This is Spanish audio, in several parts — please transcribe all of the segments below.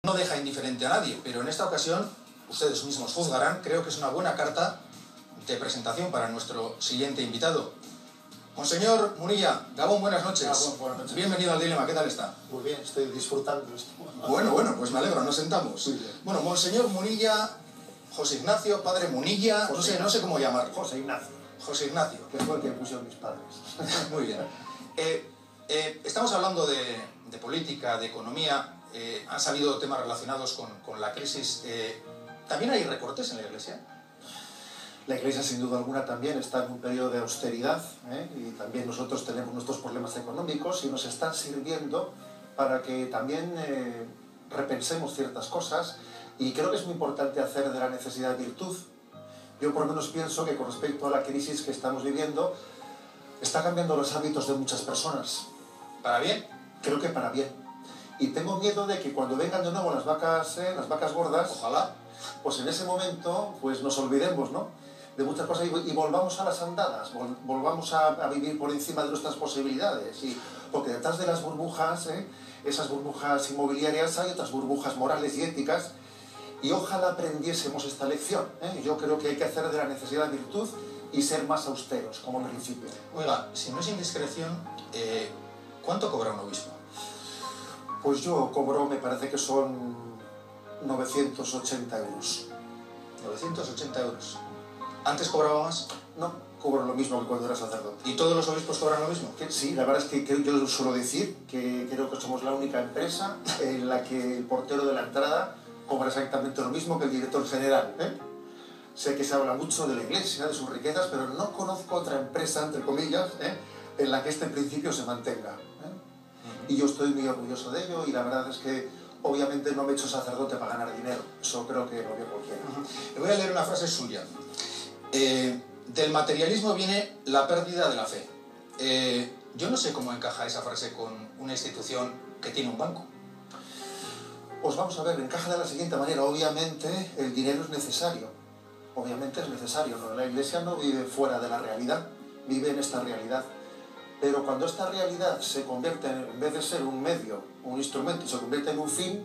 no deja indiferente a nadie, pero en esta ocasión ustedes mismos juzgarán. Creo que es una buena carta de presentación para nuestro siguiente invitado. Monseñor Munilla, Gabón, buenas noches. Buenas noches. Bienvenido al Dilema, ¿qué tal está? Muy bien, estoy disfrutando esto. Bueno, pues me alegro, nos sentamos. Bueno, Monseñor Munilla, José Ignacio, Padre Munilla, no sé cómo llamarlo. José Ignacio. José Ignacio. Que fue el que pusieron mis padres. Muy bien. Estamos hablando de política, de economía. Han salido temas relacionados con la crisis. ¿También hay recortes en la Iglesia? La Iglesia, sin duda alguna, también está en un periodo de austeridad, y también nosotros tenemos nuestros problemas económicos y nos están sirviendo para que también repensemos ciertas cosas, y creo que es muy importante hacer de la necesidad virtud. Yo por lo menos pienso que con respecto a la crisis que estamos viviendo, está cambiando los hábitos de muchas personas. ¿Para bien? Creo que para bien. Y tengo miedo de que cuando vengan de nuevo las vacas gordas, ojalá, pues en ese momento pues nos olvidemos, ¿no?, de muchas cosas y volvamos a las andadas, volvamos a vivir por encima de nuestras posibilidades. Porque detrás de las burbujas, esas burbujas inmobiliarias, hay otras burbujas morales y éticas, y ojalá aprendiésemos esta lección. Yo creo que hay que hacer de la necesidad virtud y ser más austeros como principio. Oiga, si no es indiscreción, ¿cuánto cobra un obispo? Pues yo cobro, me parece que son 980 euros. 980 euros. ¿Antes cobraba más? No, cobro lo mismo que cuando era sacerdote. ¿Y todos los obispos cobran lo mismo? Sí, la verdad es que yo suelo decir que creo que somos la única empresa en la que el portero de la entrada cobra exactamente lo mismo que el director general. Sé que se habla mucho de la Iglesia, de sus riquezas, pero no conozco otra empresa, entre comillas, en la que este principio se mantenga. Y yo estoy muy orgulloso de ello, y la verdad es que obviamente no me he hecho sacerdote para ganar dinero. Eso creo que lo veo cualquiera. Le voy a leer una frase suya. Del materialismo viene la pérdida de la fe. Yo no sé cómo encaja esa frase con una institución que tiene un banco. Pues vamos a ver, encaja de la siguiente manera. Obviamente el dinero es necesario. Obviamente es necesario, ¿no? La Iglesia no vive fuera de la realidad, vive en esta realidad. Pero cuando esta realidad se convierte, en vez de ser un medio, un instrumento, se convierte en un fin,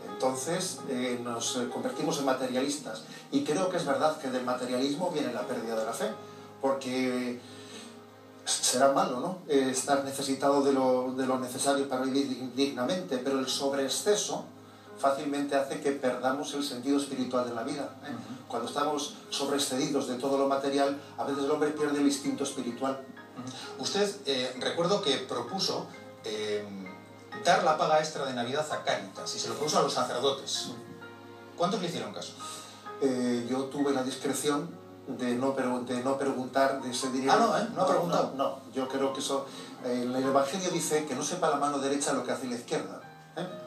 entonces nos convertimos en materialistas. Y creo que es verdad que del materialismo viene la pérdida de la fe, porque será malo, ¿no?, estar necesitado de lo necesario para vivir dignamente, pero el sobreexceso fácilmente hace que perdamos el sentido espiritual de la vida. Cuando estamos sobreexcedidos de todo lo material, a veces el hombre pierde el instinto espiritual. Usted, recuerdo que propuso dar la paga extra de Navidad a Cáritas, y se lo propuso a los sacerdotes. ¿Cuántos le hicieron caso? Yo tuve la discreción de no preguntar de ese dinero. ¿No ha preguntado? No, yo creo que eso... en el Evangelio dice que no sepa la mano derecha lo que hace la izquierda.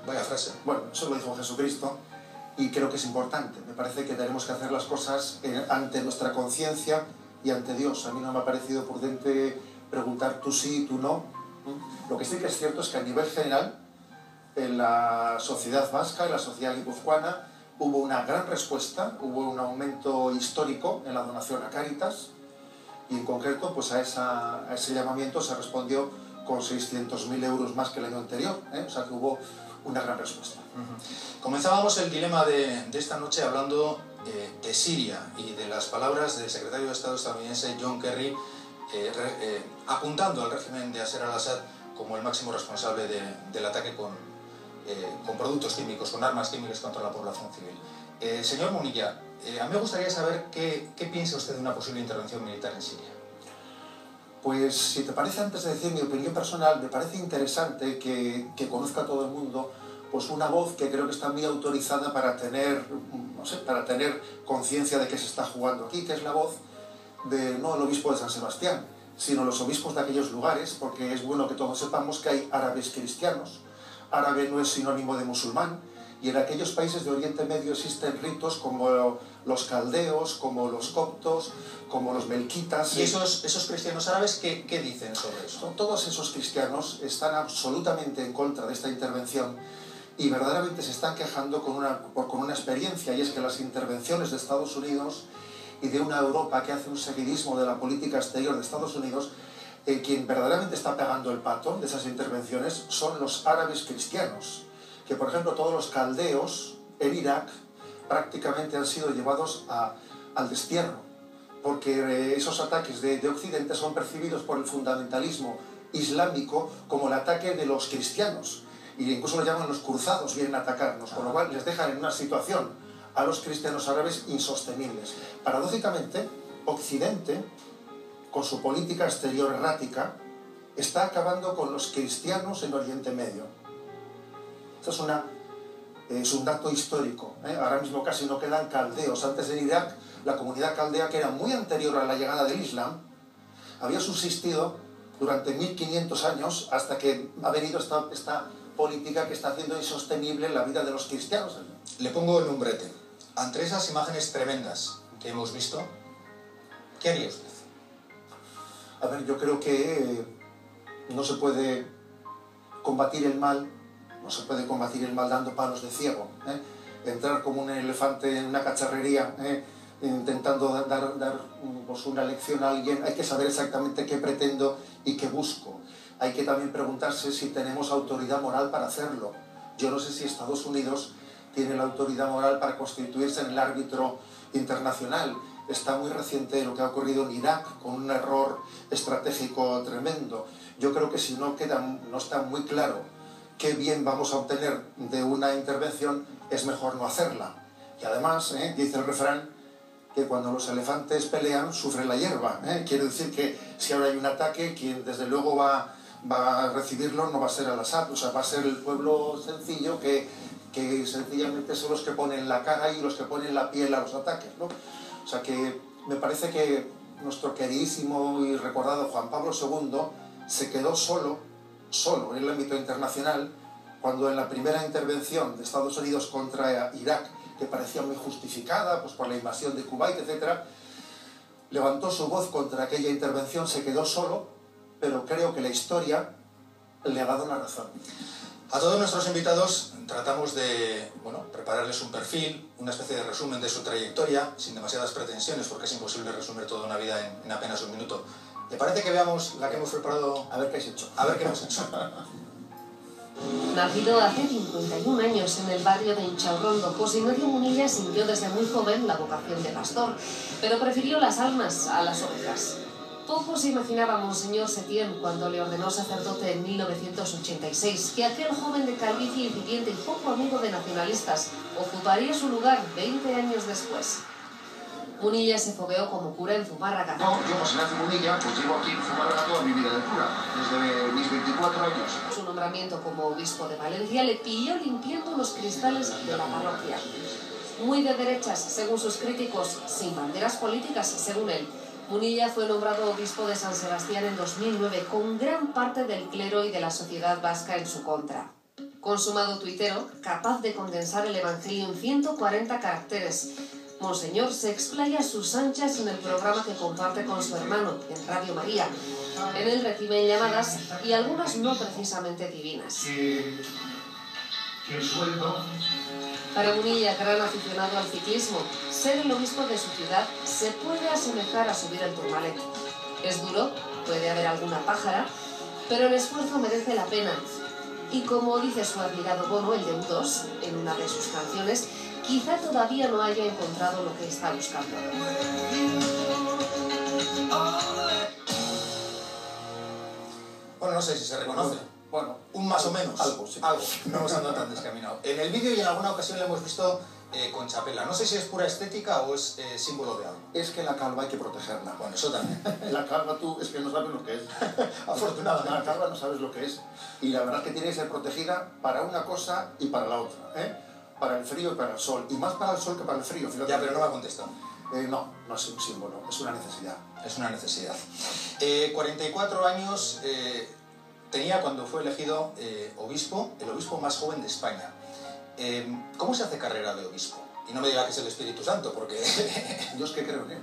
Vaya frase. Bueno, eso lo dijo Jesucristo, y creo que es importante. Me parece que tenemos que hacer las cosas ante nuestra conciencia y ante Dios. A mí no me ha parecido prudente preguntar tú sí, tú no. Lo que sí que es cierto es que a nivel general, en la sociedad vasca, en la sociedad guipuzcoana, hubo una gran respuesta, hubo un aumento histórico en la donación a Cáritas, y en concreto pues a ese llamamiento se respondió con 600.000 euros más que el año anterior, o sea que hubo una gran respuesta. Comenzábamos el dilema de esta noche hablando de Siria y de las palabras del secretario de Estado estadounidense John Kerry, apuntando al régimen de Bashar al-Assad como el máximo responsable del ataque con productos químicos, con armas químicas contra la población civil. Señor Munilla, a mí me gustaría saber qué piensa usted de una posible intervención militar en Siria. Pues si te parece, antes de decir mi opinión personal, me parece interesante que conozca todo el mundo pues una voz que creo que está muy autorizada para tener, no sé, para tener conciencia de qué se está jugando aquí, que es la voz de no el obispo de San Sebastián, sino los obispos de aquellos lugares, porque es bueno que todos sepamos que hay árabes cristianos. Árabe no es sinónimo de musulmán, y en aquellos países de Oriente Medio existen ritos como los caldeos, como los coptos, como los melquitas. ¿Y esos cristianos árabes qué dicen sobre eso? Todos esos cristianos están absolutamente en contra de esta intervención, y verdaderamente se están quejando con una experiencia, y es que las intervenciones de Estados Unidos y de una Europa que hace un seguidismo de la política exterior de Estados Unidos, quien verdaderamente está pagando el pato de esas intervenciones son los árabes cristianos, que, por ejemplo, todos los caldeos en Irak prácticamente han sido llevados al destierro, porque esos ataques de Occidente son percibidos por el fundamentalismo islámico como el ataque de los cristianos, e incluso lo llaman los cruzados, vienen a atacarnos, con lo cual les dejan en una situación a los cristianos árabes insostenibles. Paradójicamente, Occidente, con su política exterior errática, está acabando con los cristianos en Oriente Medio. Esto es un dato histórico, ¿eh? Ahora mismo casi no quedan caldeos. Antes en Irak, la comunidad caldea, que era muy anterior a la llegada del Islam, había subsistido durante 1500 años hasta que ha venido esta política que está haciendo insostenible la vida de los cristianos. Le pongo en un brete. Ante esas imágenes tremendas que hemos visto, ¿qué haría usted? A ver, yo creo que no se puede combatir el mal, dando palos de ciego, ¿eh? Entrar como un elefante en una cacharrería, intentando dar pues una lección a alguien. Hay que saber exactamente qué pretendo y qué busco. Hay que también preguntarse si tenemos autoridad moral para hacerlo. Yo no sé si Estados Unidos tiene la autoridad moral para constituirse en el árbitro internacional. Está muy reciente lo que ha ocurrido en Irak, con un error estratégico tremendo. Yo creo que si no está muy claro qué bien vamos a obtener de una intervención, es mejor no hacerla. Y además, dice el refrán, que cuando los elefantes pelean, sufre la hierba. Quiere decir que si ahora hay un ataque, quien desde luego va a recibirlo no va a ser Al-Assad, o sea, va a ser el pueblo sencillo que sencillamente son los que ponen la cara y los que ponen la piel a los ataques, ¿no? O sea que me parece que nuestro queridísimo y recordado Juan Pablo II se quedó solo en el ámbito internacional, cuando en la primera intervención de Estados Unidos contra Irak, que parecía muy justificada pues por la invasión de Kuwait, etc., levantó su voz contra aquella intervención, se quedó solo, pero creo que la historia le ha dado la razón. A todos nuestros invitados tratamos de prepararles un perfil, una especie de resumen de su trayectoria, sin demasiadas pretensiones, porque es imposible resumir toda una vida en apenas un minuto. ¿Le parece que veamos la que hemos preparado? A ver qué has hecho. A ver qué hemos hecho. Nacido hace 51 años en el barrio de Inchaurrondo, José Ignacio Munilla sintió desde muy joven la vocación de pastor, pero prefirió las almas a las ovejas. Poco se imaginaba Monseñor Setién, cuando le ordenó sacerdote en 1986, que aquel joven de calvicie incipiente y poco amigo de nacionalistas ocuparía su lugar 20 años después. Munilla se fogueó como cura en Zumárraga. No, yo, José Ignacio Munilla, pues llevo aquí en Zumárraga toda mi vida de cura, desde mis 24 años. Su nombramiento como obispo de Valencia le pilló limpiando los cristales de la parroquia. Muy de derechas, según sus críticos, sin banderas políticas, según él. Munilla fue nombrado obispo de San Sebastián en 2009, con gran parte del clero y de la sociedad vasca en su contra. Consumado tuitero, capaz de condensar el Evangelio en 140 caracteres, Monseñor se explaya a sus anchas en el programa que comparte con su hermano, en Radio María. En él reciben llamadas y algunas no precisamente divinas. Que el sueldo... Para Munilla, gran aficionado al ciclismo, ser el obispo de su ciudad se puede asemejar a subir el Tourmalet. Es duro, puede haber alguna pájara, pero el esfuerzo merece la pena. Y como dice su admirado Bono, el de U2, en una de sus canciones, quizá todavía no haya encontrado lo que está buscando. Bueno, no sé si se reconoce. Bueno, un más o menos. Algo, sí. Algo, no hemos andado tan descaminado. En el vídeo y en alguna ocasión le hemos visto con chapela. No sé si es pura estética o es símbolo de algo. Es que la calva hay que protegerla. Bueno, eso también. La calva tú es que no sabes lo que es. Afortunadamente. La calva no sabes lo que es. Y la verdad es que tiene que ser protegida para una cosa y para la otra, ¿eh? Para el frío y para el sol. Y más para el sol que para el frío. Fíjate. Ya, pero no me ha contestado. No es un símbolo, es una necesidad. Es una necesidad. 44 años tenía cuando fue elegido obispo, el obispo más joven de España. ¿Cómo se hace carrera de obispo? Y no me diga que es el Espíritu Santo, porque... Yo es que creo en él.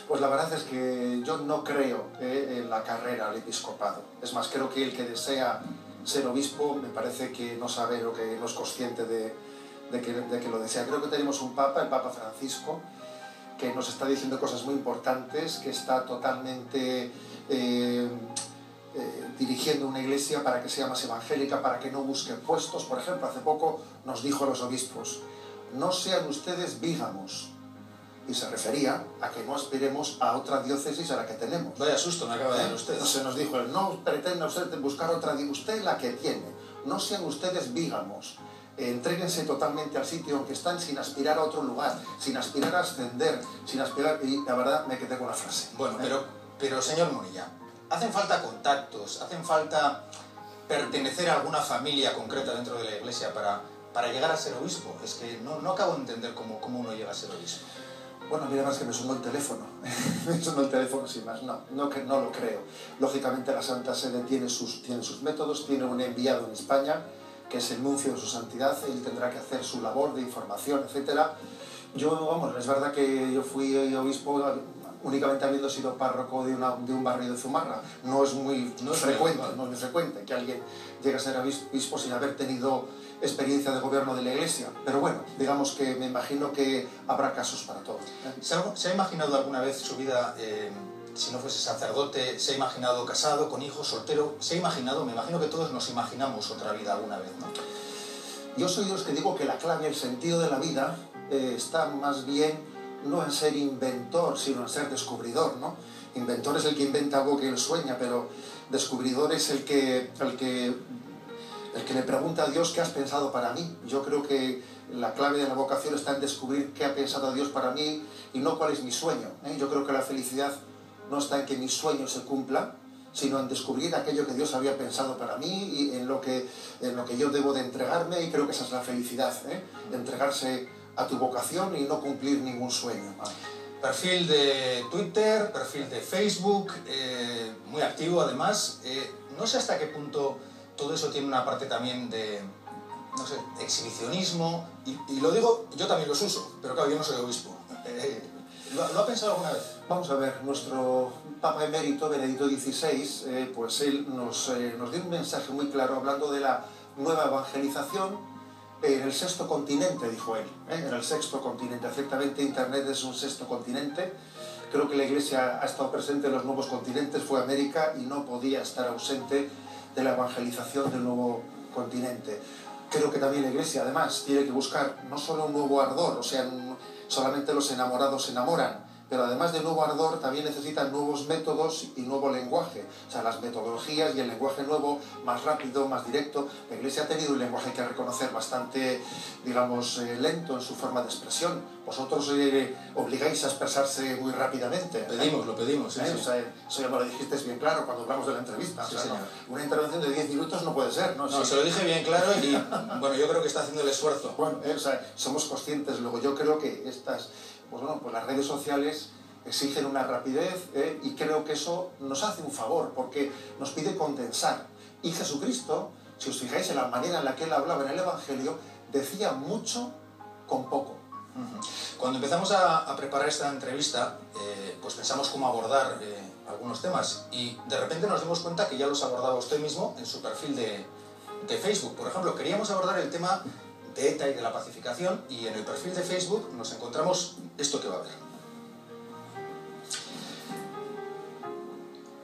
Pues la verdad es que yo no creo en la carrera al episcopado. Es más, creo que el que desea ser obispo me parece que no sabe o que no es consciente de que lo desea. Creo que tenemos un papa, el Papa Francisco, que nos está diciendo cosas muy importantes, que está totalmente dirigiendo una iglesia para que sea más evangélica, para que no busque puestos. Por ejemplo, hace poco nos dijo a los obispos, no sean ustedes bígamos. Y se refería a que no aspiremos a otra diócesis a la que tenemos. Vaya susto me acaba de dar usted. Entonces nos dijo, no pretenda usted buscar otra, usted la que tiene. No sean ustedes bígamos. Entréguense totalmente al sitio en que están sin aspirar a otro lugar, sin aspirar a ascender, sin aspirar... Y la verdad me quedé con la frase. Bueno, pero señor Munilla, hacen falta contactos, hacen falta pertenecer a alguna familia concreta dentro de la iglesia para llegar a ser obispo. Es que no acabo de entender cómo uno llega a ser obispo. Bueno, mira, más que me sonó el teléfono. Me sonó el teléfono sin más. No lo creo. Lógicamente la Santa Sede tiene sus métodos, tiene un enviado en España, que es el nuncio de su santidad, él tendrá que hacer su labor de información, etc. Es verdad que yo fui obispo únicamente habiendo sido párroco de un barrio de Zumarra. No es muy frecuente que alguien llegue a ser obispo sin haber tenido experiencia de gobierno de la Iglesia. Pero bueno, digamos que me imagino que habrá casos para todo. ¿Se ha imaginado alguna vez su vida, si no fuese sacerdote, se ha imaginado casado, con hijos, soltero? ¿Se ha imaginado? Me imagino que todos nos imaginamos otra vida alguna vez, ¿no? Yo soy de los que digo que la clave, el sentido de la vida, está más bien no en ser inventor, sino en ser descubridor, ¿no? Inventor es el que inventa algo que él sueña, pero descubridor es el que le pregunta a Dios qué has pensado para mí. Yo creo que la clave de la vocación está en descubrir qué ha pensado Dios para mí y no cuál es mi sueño, ¿eh? Yo creo que la felicidad no está en que mi sueño se cumpla, sino en descubrir aquello que Dios había pensado para mí y en lo que yo debo de entregarme, y creo que esa es la felicidad, ¿eh? Entregarse a tu vocación y no cumplir ningún sueño. Perfil de Twitter, perfil de Facebook, muy activo además. No sé hasta qué punto todo eso tiene una parte también de, no sé, exhibicionismo, y lo digo, yo también los uso, pero claro, yo no soy obispo. ¿Lo ha pensado alguna vez? Vamos a ver, nuestro Papa Emérito, Benedicto XVI, pues él nos dio un mensaje muy claro hablando de la nueva evangelización en el sexto continente, dijo él, en el sexto continente. Ciertamente Internet es un sexto continente. Creo que la Iglesia ha estado presente en los nuevos continentes, fue América, y no podía estar ausente de la evangelización del nuevo continente. Creo que también la Iglesia, además, tiene que buscar no solo un nuevo ardor, o sea, solamente los enamorados se enamoran, pero además de nuevo ardor también necesitan nuevos métodos y nuevo lenguaje. O sea, las metodologías y el lenguaje nuevo, más rápido, más directo. La Iglesia ha tenido un lenguaje que reconocer bastante, digamos, lento en su forma de expresión. Vosotros obligáis a expresarse muy rápidamente. Lo pedimos, sí, sí. O sea, eso ya me lo dijiste bien claro cuando hablamos de la entrevista. Sí, o sea, señor. ¿no? Una intervención de 10 minutos no puede ser, ¿no? No, se lo dije bien claro y, bueno, yo creo que está haciendo el esfuerzo. Bueno, o sea, somos conscientes. Luego yo creo que pues las redes sociales exigen una rapidez, y creo que eso nos hace un favor porque nos pide condensar. Y Jesucristo, si os fijáis en la manera en la que él hablaba en el Evangelio, decía mucho con poco. Cuando empezamos a preparar esta entrevista, pues pensamos cómo abordar algunos temas, y de repente nos dimos cuenta que ya los abordaba usted mismo en su perfil de Facebook. Por ejemplo, queríamos abordar el tema de ETA y de la pacificación, y en el perfil de Facebook nos encontramos esto que va a ver.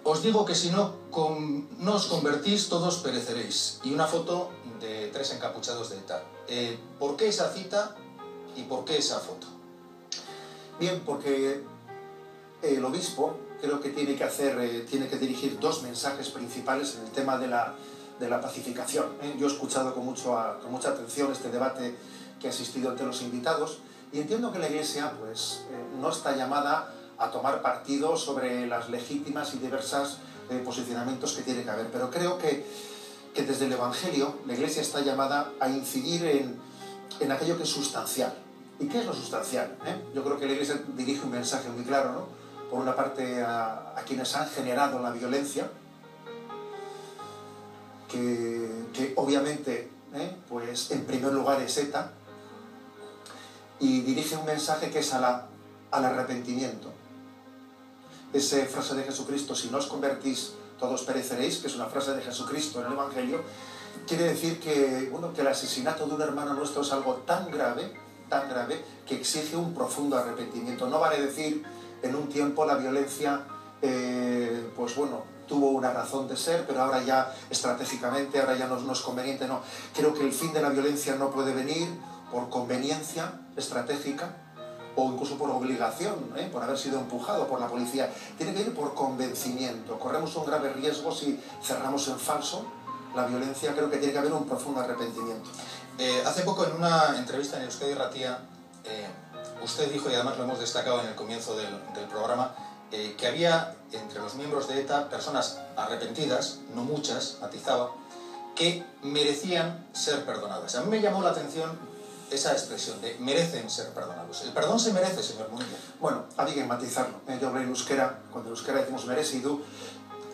Os digo que si no os convertís, todos pereceréis. Y una foto de 3 encapuchados de ETA. ¿Por qué esa cita y por qué esa foto? Bien, porque el obispo creo que tiene que dirigir 2 mensajes principales en el tema de la pacificación. Yo he escuchado con mucha atención este debate que ha asistido ante los invitados, y entiendo que la Iglesia pues, no está llamada a tomar partido sobre las legítimas y diversas posicionamientos que tiene que haber, pero creo que desde el Evangelio la Iglesia está llamada a incidir en aquello que es sustancial. ¿Y qué es lo sustancial? Yo creo que la Iglesia dirige un mensaje muy claro, ¿no? Por una parte a quienes han generado la violencia, que obviamente pues en primer lugar es ETA, y dirige un mensaje que es al arrepentimiento. Esa frase de Jesucristo, si no os convertís, todos pereceréis, que es una frase de Jesucristo en el Evangelio, quiere decir que el asesinato de un hermano nuestro es algo tan grave, que exige un profundo arrepentimiento. No vale decir en un tiempo la violencia, tuvo una razón de ser, pero ahora ya estratégicamente, ahora ya no es conveniente, no. Creo que el fin de la violencia no puede venir por conveniencia estratégica o incluso por obligación, por haber sido empujado por la policía. Tiene que ir por convencimiento. Corremos un grave riesgo si cerramos en falso la violencia. Creo que tiene que haber un profundo arrepentimiento. Hace poco en una entrevista en Euskadi Irratia, usted dijo, y además lo hemos destacado en el comienzo del programa, que había entre los miembros de ETA personas arrepentidas, no muchas, matizaba, que merecían ser perdonadas. A mí me llamó la atención esa expresión de merecen ser perdonados. ¿El perdón se merece, señor Munilla? Bueno, había que matizarlo. Yo hablé en euskera, cuando en euskera decimos merecido,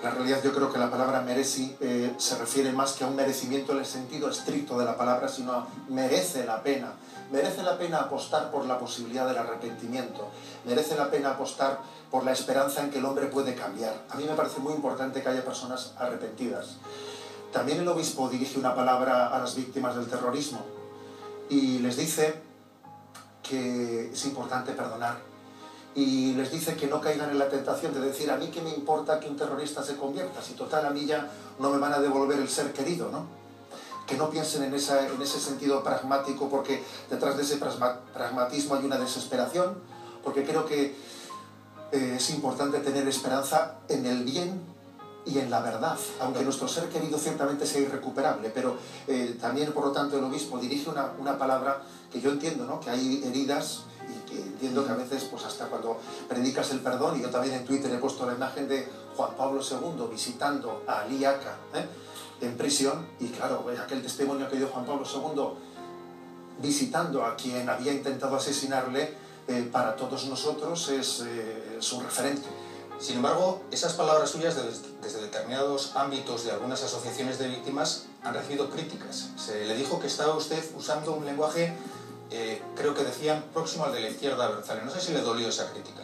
en realidad yo creo que la palabra mereci se refiere más que a un merecimiento en el sentido estricto de la palabra, sino a merece la pena. Merece la pena apostar por la posibilidad del arrepentimiento. Merece la pena apostar por la esperanza en que el hombre puede cambiar. A mí me parece muy importante que haya personas arrepentidas. También el obispo dirige una palabra a las víctimas del terrorismo y les dice que es importante perdonar. Y les dice que no caigan en la tentación de decir, a mí qué me importa que un terrorista se convierta, si total a mí ya no me van a devolver el ser querido, ¿no? Que no piensen en ese sentido pragmático, porque detrás de ese pragmatismo hay una desesperación, porque creo que es importante tener esperanza en el bien y en la verdad, aunque nuestro ser querido ciertamente sea irrecuperable, pero también, por lo tanto, el obispo dirige una palabra que yo entiendo, ¿no? Que hay heridas y que entiendo que a veces, pues hasta cuando predicas el perdón, y yo también en Twitter he puesto la imagen de Juan Pablo II visitando a Ali Aka en prisión, y claro, aquel testimonio que dio Juan Pablo II visitando a quien había intentado asesinarle, para todos nosotros es un referente. Sin embargo, esas palabras suyas desde determinados ámbitos de algunas asociaciones de víctimas han recibido críticas. Se le dijo que estaba usted usando un lenguaje, creo que decían, próximo al de la izquierda abertzale. No sé si le dolió esa crítica.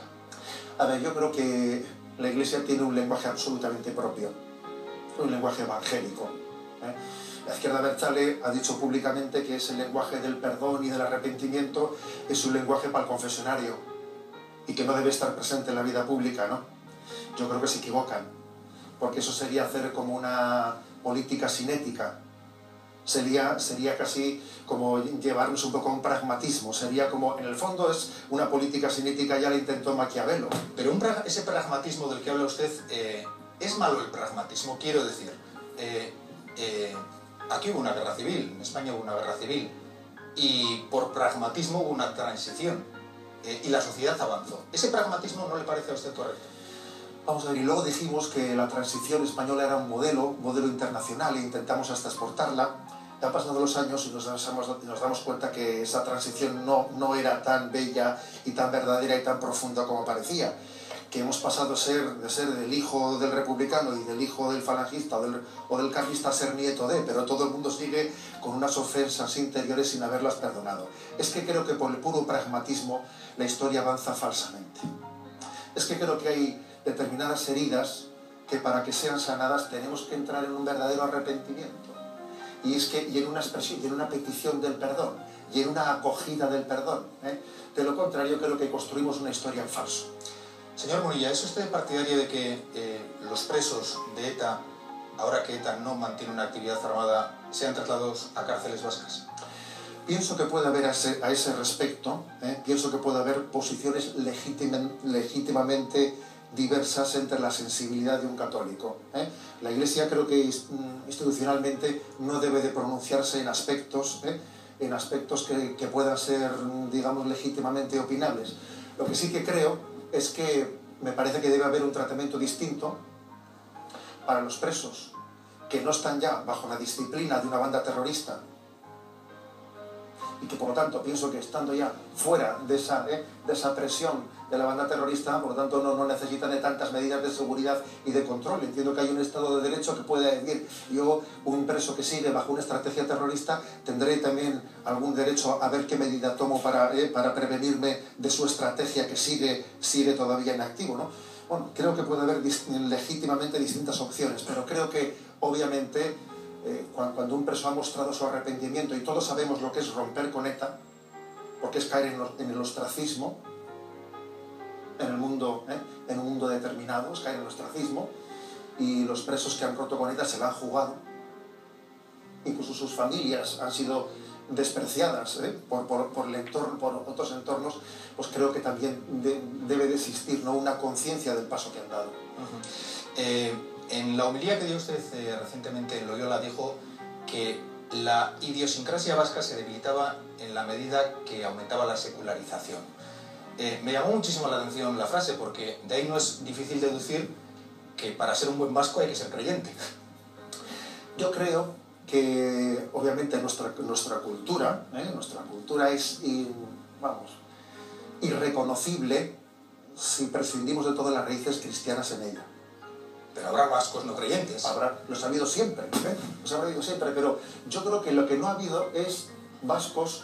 A ver, yo creo que la Iglesia tiene un lenguaje absolutamente propio, un lenguaje evangélico. La izquierda abertzale ha dicho públicamente que ese lenguaje del perdón y del arrepentimiento es un lenguaje para el confesionario y que no debe estar presente en la vida pública, ¿no? Yo creo que se equivocan, porque eso sería hacer como una política cinética. Sería casi como llevarnos un poco a un pragmatismo. Sería como, en el fondo es una política cinética, ya la intentó Maquiavelo. Pero ese pragmatismo del que habla usted, ¿es malo el pragmatismo? Quiero decir, aquí hubo una guerra civil, en España hubo una guerra civil, y por pragmatismo hubo una transición, y la sociedad avanzó. ¿Ese pragmatismo no le parece a usted correcto? Vamos a ver, y luego dijimos que la transición española era un modelo internacional, e intentamos hasta exportarla. Ya han pasado los años y nos damos cuenta que esa transición no era tan bella y tan verdadera y tan profunda como parecía. Que hemos pasado de ser del hijo del republicano y del hijo del falangista o del carlista a ser nieto de, pero todo el mundo sigue con unas ofensas interiores sin haberlas perdonado. Es que creo que por el puro pragmatismo la historia avanza falsamente. Es que creo que hay determinadas heridas que para que sean sanadas tenemos que entrar en un verdadero arrepentimiento. Y en una expresión, y en una petición del perdón, y en una acogida del perdón. De lo contrario, creo que construimos una historia en falso. Señor Munilla, ¿es usted partidario de que los presos de ETA, ahora que ETA no mantiene una actividad armada, sean trasladados a cárceles vascas? Pienso que puede haber a ese respecto, pienso que puede haber posiciones legítimamente diversas entre la sensibilidad de un católico. La Iglesia creo que institucionalmente no debe de pronunciarse en aspectos que puedan ser, digamos, legítimamente opinables. Lo que sí que creo es que me parece que debe haber un tratamiento distinto para los presos que no están ya bajo la disciplina de una banda terrorista y que por lo tanto pienso que estando ya fuera de esa presión de la banda terrorista, por lo tanto no necesitan de tantas medidas de seguridad y de control. Entiendo que hay un Estado de Derecho que puede decir, yo, un preso que sigue bajo una estrategia terrorista, tendré también algún derecho a ver qué medida tomo para prevenirme de su estrategia que sigue todavía en activo, ¿no? Bueno, creo que puede haber legítimamente distintas opciones, pero creo que obviamente cuando un preso ha mostrado su arrepentimiento, y todos sabemos lo que es romper con ETA, porque es caer en el ostracismo, en un mundo determinado, es caer en el ostracismo, y los presos que han roto con ETA se la han jugado. Incluso sus familias han sido despreciadas por el entorno, por otros entornos, pues creo que también debe de existir, ¿no?, una conciencia del paso que han dado. En la homilía que dio usted recientemente en Loyola dijo que la idiosincrasia vasca se debilitaba en la medida que aumentaba la secularización. Me llamó muchísimo la atención la frase, porque de ahí no es difícil deducir que para ser un buen vasco hay que ser creyente. Yo creo que obviamente nuestra cultura es irreconocible si prescindimos de todas las raíces cristianas en ella. Pero habrá vascos no creyentes. Los ha habido siempre, pero yo creo que lo que no ha habido es vascos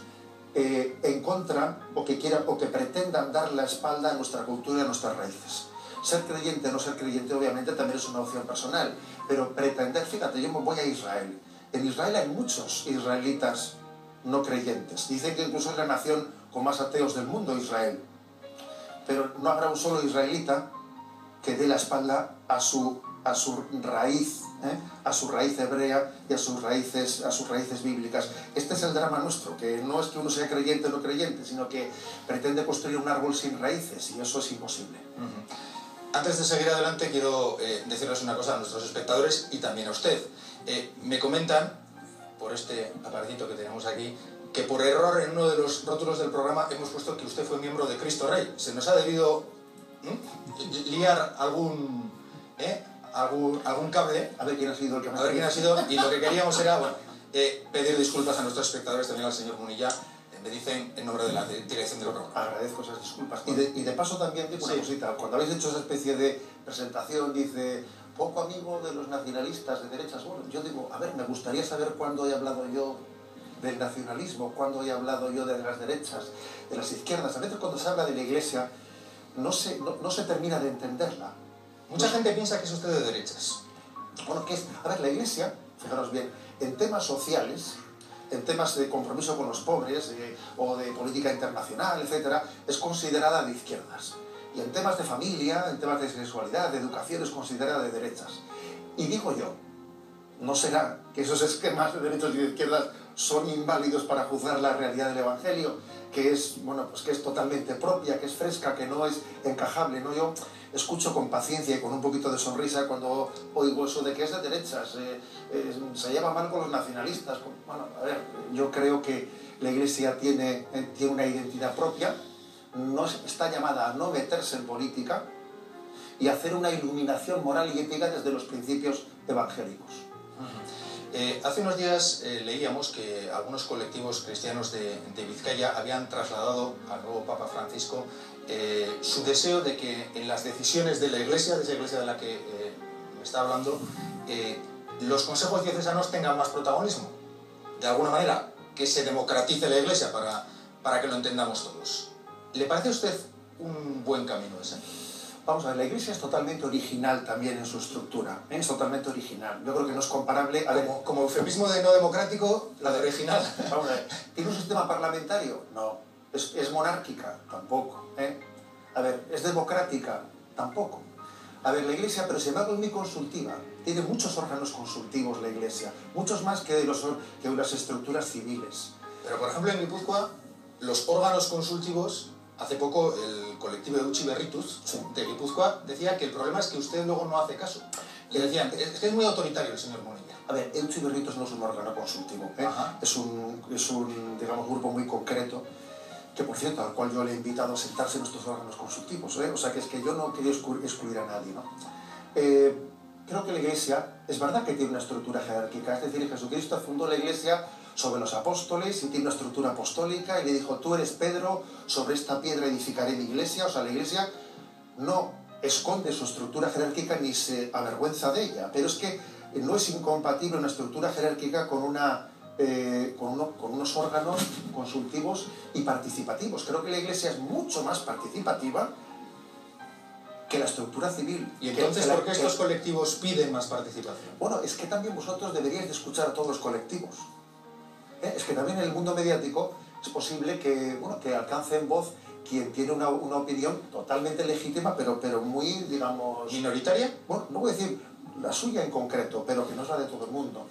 en contra o que pretendan dar la espalda a nuestra cultura y a nuestras raíces. Ser creyente o no ser creyente obviamente también es una opción personal, pero pretender, fíjate, yo me voy a Israel. En Israel hay muchos israelitas no creyentes. Dicen que incluso es la nación con más ateos del mundo, Israel. Pero no habrá un solo israelita que dé la espalda a su raíz, a su raíz hebrea y a sus raíces bíblicas. Este es el drama nuestro, que no es que uno sea creyente o no creyente, sino que pretende construir un árbol sin raíces, y eso es imposible. Antes de seguir adelante, quiero decirles una cosa a nuestros espectadores y también a usted. Me comentan, por este aparatito que tenemos aquí, que por error en uno de los rótulos del programa hemos puesto que usted fue miembro de Cristo Rey. ¿Se nos ha debido liar algún cable? A ver quién ha sido el que A ver quién ha sido. Y lo que queríamos era pedir disculpas a nuestros espectadores, también al señor Munilla. Me dicen en nombre de la dirección del programa. Agradezco esas disculpas. Y de paso también digo una cosita. Cuando habéis hecho esa especie de presentación, dice, poco amigo de los nacionalistas de derechas. Bueno, yo digo, a ver, me gustaría saber cuándo he hablado yo del nacionalismo, cuándo he hablado yo de las derechas, de las izquierdas. A veces cuando se habla de la Iglesia no se termina de entenderla. Mucha gente piensa que es usted de derechas. Bueno, a ver, la Iglesia, fijaros bien, en temas sociales, en temas de compromiso con los pobres o de política internacional, etc., es considerada de izquierdas. Y en temas de familia, en temas de sexualidad, de educación, es considerada de derechas. Y digo yo, ¿no será que esos esquemas de derechos y de izquierdas son inválidos para juzgar la realidad del Evangelio, que es totalmente propia, que es fresca, que no es encajable, ¿no? Yo escucho con paciencia y con un poquito de sonrisa cuando oigo eso de que es de derechas, se lleva mal con los nacionalistas. Bueno, a ver, yo creo que la Iglesia tiene una identidad propia, no está llamada a no meterse en política y hacer una iluminación moral y ética desde los principios evangélicos. Hace unos días leíamos que algunos colectivos cristianos de Vizcaya habían trasladado al nuevo Papa Francisco su deseo de que en las decisiones de la Iglesia, de esa Iglesia de la que me está hablando, los consejos diocesanos tengan más protagonismo. De alguna manera, que se democratice la Iglesia para que lo entendamos todos. ¿Le parece a usted un buen camino ese? Vamos a ver, la Iglesia es totalmente original también en su estructura, es totalmente original. Yo creo que no es comparable... Como eufemismo de no democrático, la de original. Vamos a ver, ¿tiene un sistema parlamentario? No. ¿Es monárquica? Tampoco. A ver, ¿es democrática? Tampoco. A ver, la Iglesia, pero sin embargo es muy consultiva. Tiene muchos órganos consultivos la Iglesia, muchos más que las estructuras civiles. Pero, por ejemplo, en Guipúzcoa, los órganos consultivos... Hace poco el colectivo de Utzi Berritus de Guipúzcoa decía que el problema es que usted luego no hace caso. Y decían, es que es muy autoritario el señor Munilla. A ver, Utzi Berritus no es un órgano consultivo, es un, digamos, grupo muy concreto, que por cierto, al cual yo le he invitado a sentarse en nuestros órganos consultivos, o sea que es que yo no quería excluir a nadie, ¿no? Creo que la Iglesia, es verdad que tiene una estructura jerárquica, es decir, Jesucristo fundó la Iglesia sobre los apóstoles y tiene una estructura apostólica y le dijo, tú eres Pedro, sobre esta piedra edificaré mi iglesia. O sea, la Iglesia no esconde su estructura jerárquica ni se avergüenza de ella, pero es que no es incompatible una estructura jerárquica con unos órganos consultivos y participativos. Creo que la Iglesia es mucho más participativa que la estructura civil. ¿Y entonces por qué estos colectivos piden más participación? Bueno, es que también vosotros deberíais de escuchar a todos los colectivos. Es que también en el mundo mediático es posible que alcance en voz quien tiene una opinión totalmente legítima, pero muy, digamos... ¿Minoritaria? Bueno, no voy a decir la suya en concreto, pero que no es la de todo el mundo.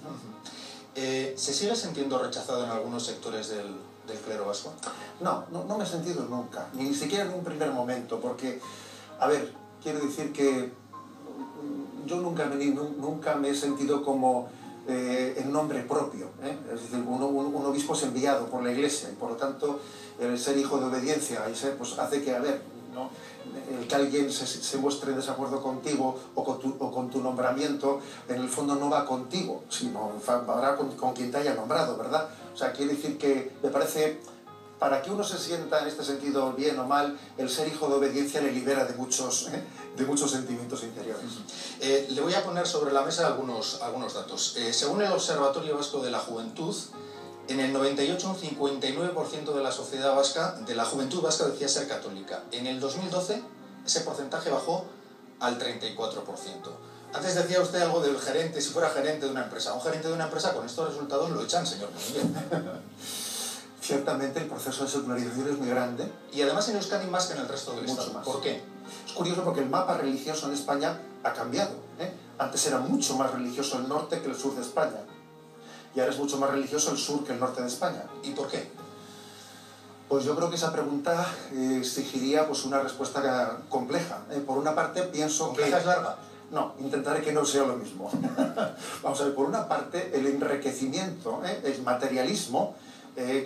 ¿Se sigue sintiendo rechazado en algunos sectores del clero vasco? No me he sentido nunca, ni siquiera en un primer momento, porque, a ver, quiero decir que yo nunca me he sentido como en nombre propio, es decir, un obispo es enviado por la Iglesia y por lo tanto el ser hijo de obediencia y ser, pues, hace que, a ver, ¿no? El que alguien se muestre en desacuerdo contigo o con tu nombramiento, en el fondo no va contigo, sino va con quien te haya nombrado, ¿verdad? O sea, quiere decir que me parece, para que uno se sienta en este sentido bien o mal, el ser hijo de obediencia le libera de muchos sentimientos interiores. Le voy a poner sobre la mesa algunos datos. Según el Observatorio Vasco de la Juventud, en el 98 un 59% de la sociedad vasca, de la juventud vasca, decía ser católica. En el 2012 ese porcentaje bajó al 34%. Antes decía usted algo del gerente, si fuera gerente de una empresa. Un gerente de una empresa con estos resultados lo echan, señor Munilla. Ciertamente el proceso de secularización es muy grande. Y además en Euskadi más que en el resto del Estado. Más. ¿Por qué? Es curioso porque el mapa religioso en España ha cambiado. Antes era mucho más religioso el norte que el sur de España. Y ahora es mucho más religioso el sur que el norte de España. ¿Y por qué? Pues yo creo que esa pregunta exigiría, pues, una respuesta compleja. Por una parte pienso ¿Compleja es larga? No, intentaré que no sea lo mismo. Vamos a ver, por una parte el enriquecimiento, el materialismo,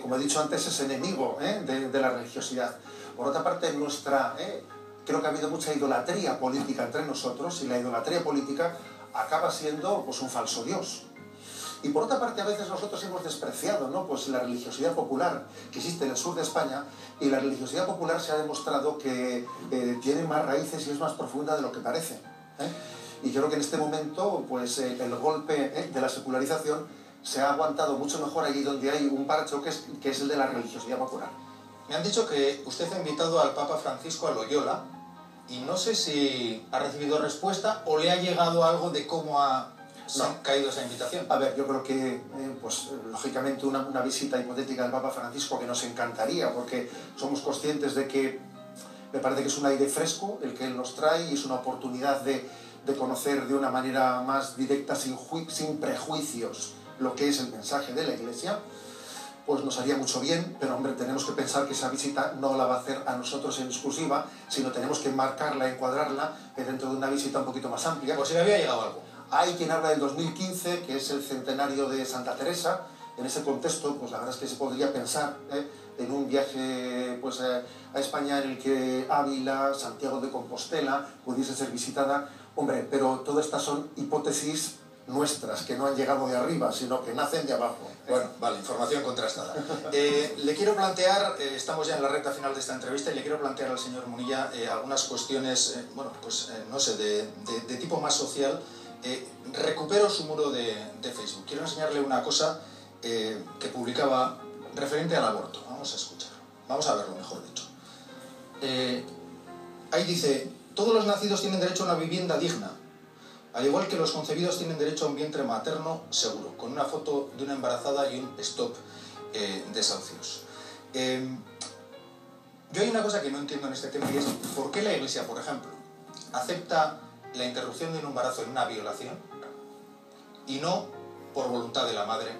como he dicho antes, es enemigo de la religiosidad. Por otra parte, creo que ha habido mucha idolatría política entre nosotros y la idolatría política acaba siendo, pues, un falso Dios. Y por otra parte, a veces nosotros hemos despreciado, ¿no?, pues, la religiosidad popular que existe en el sur de España, y la religiosidad popular se ha demostrado que tiene más raíces y es más profunda de lo que parece. Y yo creo que en este momento, pues, el golpe de la secularización se ha aguantado mucho mejor allí donde hay un parachoques, que es el de la religiosidad popular. Me han dicho que usted ha invitado al Papa Francisco a Loyola y no sé si ha recibido respuesta o le ha llegado algo de cómo ha caído esa invitación. A ver, yo creo que, pues, lógicamente una visita hipotética del Papa Francisco que nos encantaría, porque somos conscientes de que me parece que es un aire fresco el que él nos trae y es una oportunidad de conocer de una manera más directa, sin prejuicios, lo que es el mensaje de la Iglesia. Pues nos haría mucho bien, pero, hombre, tenemos que pensar que esa visita no la va a hacer a nosotros en exclusiva, sino tenemos que enmarcarla, encuadrarla dentro de una visita un poquito más amplia. Pues si le había llegado algo. Hay quien habla del 2015, que es el centenario de Santa Teresa. En ese contexto, pues la verdad es que se podría pensar en un viaje, pues, a España en el que Ávila, Santiago de Compostela pudiese ser visitada. Hombre, pero todas estas son hipótesis nuestras, que no han llegado de arriba, sino que nacen de abajo. Bueno, vale, información contrastada. Le quiero plantear, estamos ya en la recta final de esta entrevista, y le quiero plantear al señor Munilla algunas cuestiones, bueno, pues no sé, de tipo más social. Recupero su muro de Facebook. Quiero enseñarle una cosa que publicaba referente al aborto. Vamos a escucharlo. Vamos a verlo, mejor dicho. Ahí dice: todos los nacidos tienen derecho a una vivienda digna, al igual que los concebidos tienen derecho a un vientre materno seguro, con una foto de una embarazada y un stop desahucios. Yo hay una cosa que no entiendo en este tema, y es ¿por qué la Iglesia, por ejemplo, acepta la interrupción de un embarazo en una violación y no por voluntad de la madre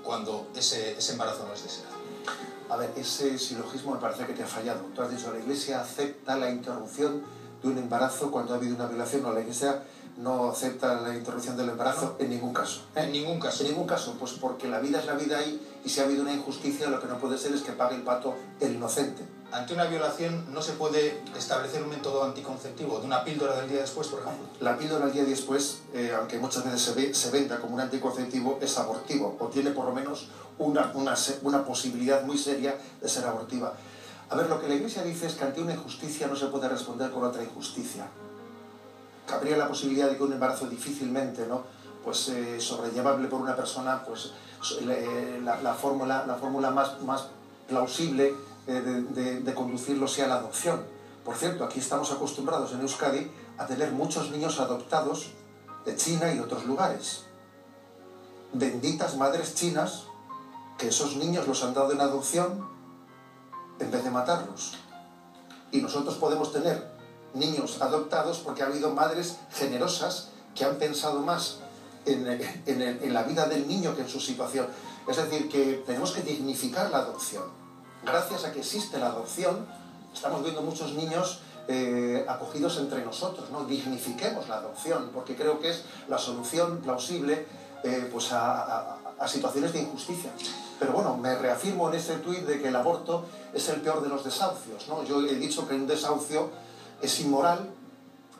cuando ese embarazo no es deseado? A ver, ese silogismo me parece que te ha fallado. Tú has dicho, la Iglesia acepta la interrupción de un embarazo cuando ha habido una violación. No, la Iglesia no acepta la interrupción del embarazo en ningún caso. En ningún caso. En ningún caso, pues porque la vida es la vida y si ha habido una injusticia, lo que no puede ser es que pague el pato el inocente. Ante una violación no se puede establecer un método anticonceptivo, de una píldora del día después, por ejemplo. La píldora del día después, aunque muchas veces se venda como un anticonceptivo, es abortivo, o tiene por lo menos una posibilidad muy seria de ser abortiva. A ver, lo que la Iglesia dice es que ante una injusticia no se puede responder con otra injusticia. Cabría la posibilidad de que un embarazo difícilmente, ¿no?, pues, sobrellevable por una persona, pues la fórmula más plausible de conducirlo sea la adopción. Por cierto, aquí estamos acostumbrados en Euskadi a tener muchos niños adoptados de China y de otros lugares. Benditas madres chinas, que esos niños los han dado en adopción en vez de matarlos. Y nosotros podemos tener niños adoptados porque ha habido madres generosas que han pensado más en la vida del niño que en su situación. Es decir, que tenemos que dignificar la adopción. Gracias a que existe la adopción, estamos viendo muchos niños acogidos entre nosotros, ¿no? Dignifiquemos la adopción, porque creo que es la solución plausible pues a situaciones de injusticia. Pero bueno, me reafirmo en ese tuit de que el aborto es el peor de los desahucios, ¿no? Yo he dicho que un desahucio es inmoral,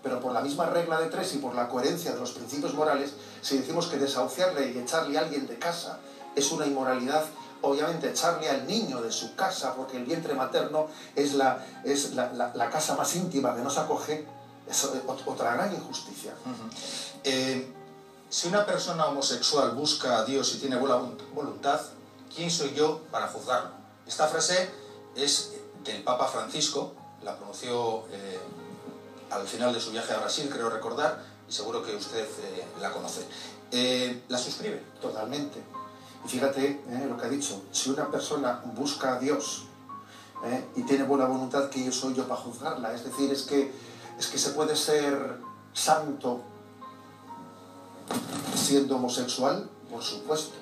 pero por la misma regla de tres y por la coherencia de los principios morales, si decimos que desahuciarle y echarle a alguien de casa es una inmoralidad, obviamente echarle al niño de su casa, porque el vientre materno es la casa más íntima que nos acoge, es otra gran injusticia. Si una persona homosexual busca a Dios y tiene buena voluntad, ¿quién soy yo para juzgarlo? Esta frase es del Papa Francisco, la pronunció al final de su viaje a Brasil, creo recordar, y seguro que usted la conoce. ¿La suscribe? Totalmente. Y fíjate lo que ha dicho, si una persona busca a Dios y tiene buena voluntad, ¿quién soy yo para juzgarla? Es decir, es que se puede ser santo siendo homosexual, por supuesto.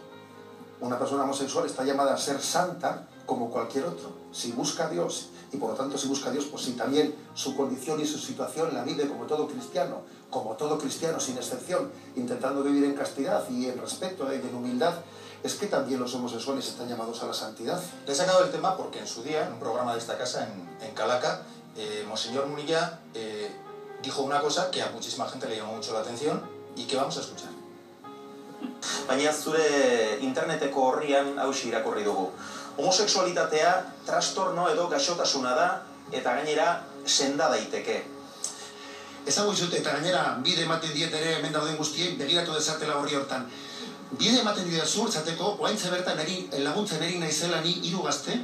Una persona homosexual está llamada a ser santa como cualquier otro. Si busca a Dios, y por lo tanto si busca a Dios, pues si también su condición y su situación la vive como todo cristiano sin excepción, intentando vivir en castidad y en respeto y en humildad, es que también los homosexuales están llamados a la santidad. Le he sacado el tema porque en su día, en un programa de esta casa, en Calaca, Monseñor Munilla dijo una cosa que a muchísima gente le llamó mucho la atención y que vamos a escuchar. Baina zure interneteko orrian hauxe irakurri dugu. Homosexualitatea trastorno edo gaixotasuna da eta gainera senda daiteke. Ezagu izut eta gainera bide ematen diet ere hemen dauden guztiei begiratu dezatela horri hortan. Bide ematen didazu, zateko, oaintze bertan laguntzen eri naizela ni hiru gazte,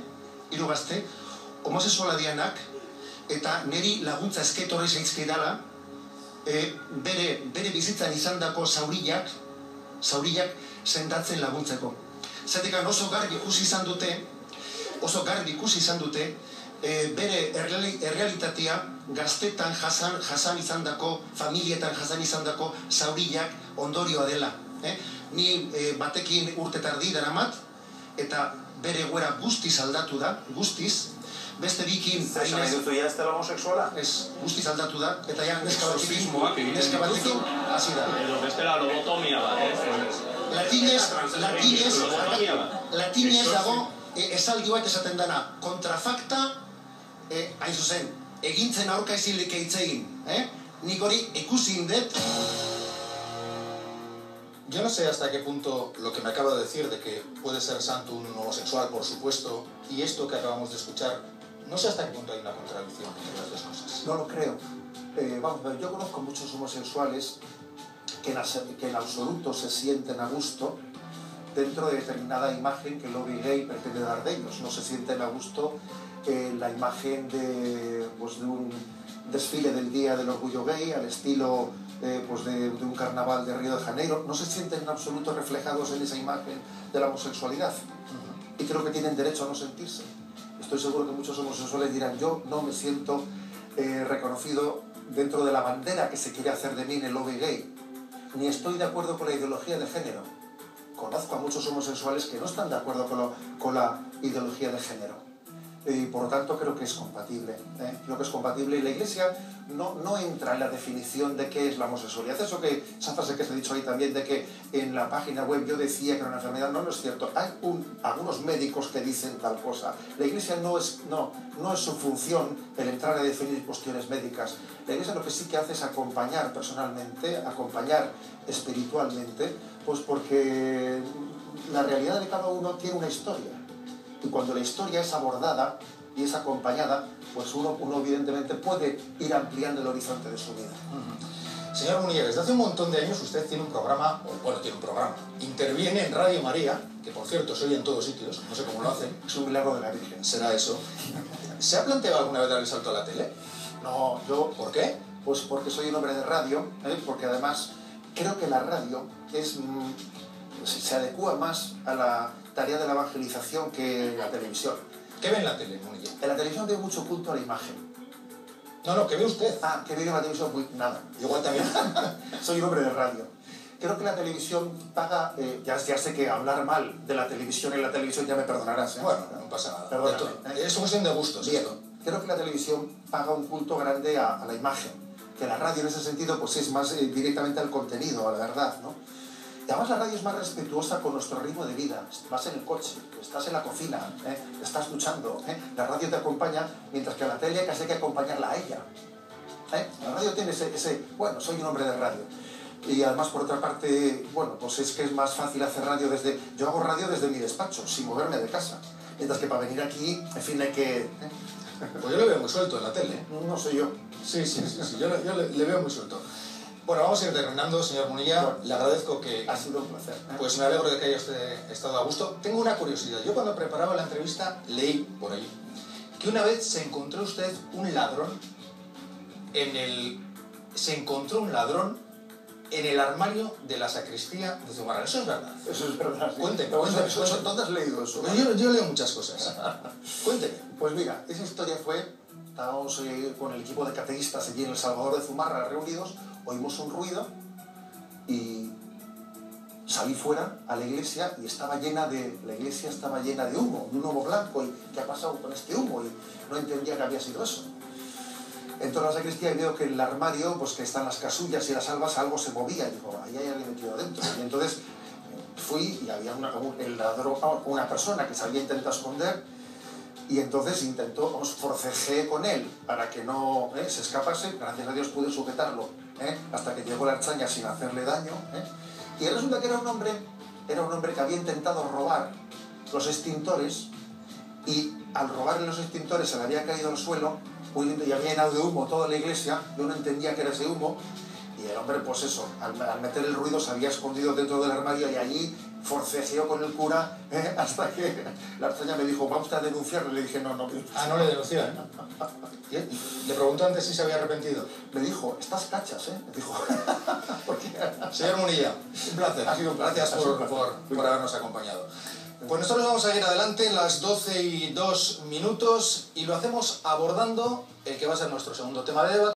homosexuala dianak, eta neri laguntza esketorri zaizkidala, bere bizitzan izandako zauriak sendatzen laguntzeko. Zatekan oso garbi ikusi izan dute, bere errealitatea gaztetan jasan izandako, familietan jasan izandako zauriak ondorioa dela. Ni batekin urte tardi daramat, eta bere egoera guztiz aldatu da, guztiz. Beste bikin... Zer esan nahi duzu, ez dela homosexuala? Ez, guztiz aldatu da, eta ja neska batekin hasi da. Edo bestela lobotomia bat, Latinez dago esaldi bat esaten dana, kontrafakta, hain zuzen, egintzen aurka ezilik eitzegin. Nik hori ikusi indet. Yo no sé hasta qué punto lo que me acaba de decir de que puede ser santo un homosexual, por supuesto, y esto que acabamos de escuchar, no sé hasta qué punto hay una contradicción entre las dos cosas. No lo creo. Vamos a ver, yo conozco muchos homosexuales que en absoluto se sienten a gusto dentro de determinada imagen que el lobby gay pretende dar de ellos. No se sienten a gusto la imagen de un desfile del Día del Orgullo Gay al estilo de un carnaval de Río de Janeiro. No se sienten en absoluto reflejados en esa imagen de la homosexualidad. Y creo que tienen derecho a no sentirse. Estoy seguro que muchos homosexuales dirán, yo no me siento reconocido dentro de la bandera que se quiere hacer de mí en el lobby gay, ni estoy de acuerdo con la ideología de género. Conozco a muchos homosexuales que no están de acuerdo con la ideología de género. Y por lo tanto creo que es compatible. Creo que es compatible y la Iglesia no entra en la definición de qué es la homosexualidad. Esa frase que se ha dicho ahí también de que en la página web yo decía que era una enfermedad, no es cierto. Hay algunos médicos que dicen tal cosa. La Iglesia no es su función el entrar a definir cuestiones médicas. La Iglesia lo que sí que hace es acompañar personalmente, acompañar espiritualmente, pues porque la realidad de cada uno tiene una historia. Y cuando la historia es abordada y es acompañada, pues uno evidentemente puede ir ampliando el horizonte de su vida. Señor Munilla, desde hace un montón de años usted tiene un programa, interviene en Radio María, que por cierto se oye en todos sitios, no sé cómo lo hacen. Es un milagro de la Virgen. ¿Será eso? ¿Se ha planteado alguna vez dar el salto a la tele? No, yo... ¿Por qué? Pues porque soy un hombre de radio, porque además creo que la radio se adecua más a la tarea de la evangelización que la televisión. ¿Qué ve en la tele, Munilla? En la televisión veo mucho culto a la imagen. No, que ve usted. Ah, que veo en la televisión, pues nada. Igual también. Soy un hombre de radio. Creo que la televisión paga... ya sé que hablar mal de la televisión en la televisión ya me perdonarás, ¿eh? Bueno, no pasa nada. Perdóname, Es una cuestión de gustos. Bien, Esto. creo que la televisión paga un culto grande a la imagen, que la radio en ese sentido pues es más directamente al contenido, a la verdad, ¿no? Y además la radio es más respetuosa con nuestro ritmo de vida. Vas en el coche, estás en la cocina, estás duchando, la radio te acompaña, mientras que a la tele casi hay que acompañarla a ella. La radio tiene bueno, soy un hombre de radio. Y además, por otra parte, bueno, pues es que es más fácil hacer radio desde... Yo hago radio desde mi despacho, sin moverme de casa. Mientras que para venir aquí, en fin, hay que... Pues yo lo veo muy suelto en la tele. No soy yo. Sí, yo le veo muy suelto. Bueno, vamos a ir terminando, señor Munilla. Bueno, le agradezco que... Ha sido un placer. Pues me alegro de que haya usted estado a gusto. Tengo una curiosidad. Yo cuando preparaba la entrevista leí por ahí que una vez se encontró usted un ladrón Se encontró un ladrón en el armario de la sacristía de Zumárraga. ¿Eso es verdad? Eso es verdad. Sí. Cuénteme. ¿Dónde has leído eso? Pues yo leo muchas cosas. Cuénteme. Pues mira, esa historia fue... Estábamos con el equipo de catequistas allí en El Salvador de Zumárraga reunidos, oímos un ruido y salí fuera a la iglesia y la iglesia estaba llena de humo blanco. ¿Y qué ha pasado con este humo? Y no entendía que había sido eso. Entro a la sacristía y veo que en el armario, pues que están las casullas y las albas, algo se movía. Y digo, ahí hay alguien metido adentro. Y entonces fui y había una persona que se había intentado esconder. Y entonces forcejeé con él para que no se escapase. Gracias a Dios pude sujetarlo hasta que llegó la archaña sin hacerle daño. Y resulta que era un hombre que había intentado robar los extintores y al robarle los extintores se le había caído al suelo y había llenado de humo toda la iglesia. Yo no entendía que era ese humo. Y el hombre, pues eso, al meter el ruido se había escondido dentro del armario y allí forcejeó con el cura hasta que la archaña me dijo, vamos a denunciarle. Le dije, no. Ah, no le denunció, ¿eh? Le preguntó antes si se había arrepentido. Me dijo, estás cachas, ¿eh? Me dijo. Señor Munilla, un placer. Ha sido un placer. Gracias por habernos acompañado. Pues nosotros vamos a ir adelante en las 12:02 y lo hacemos abordando el que va a ser nuestro segundo tema de debate.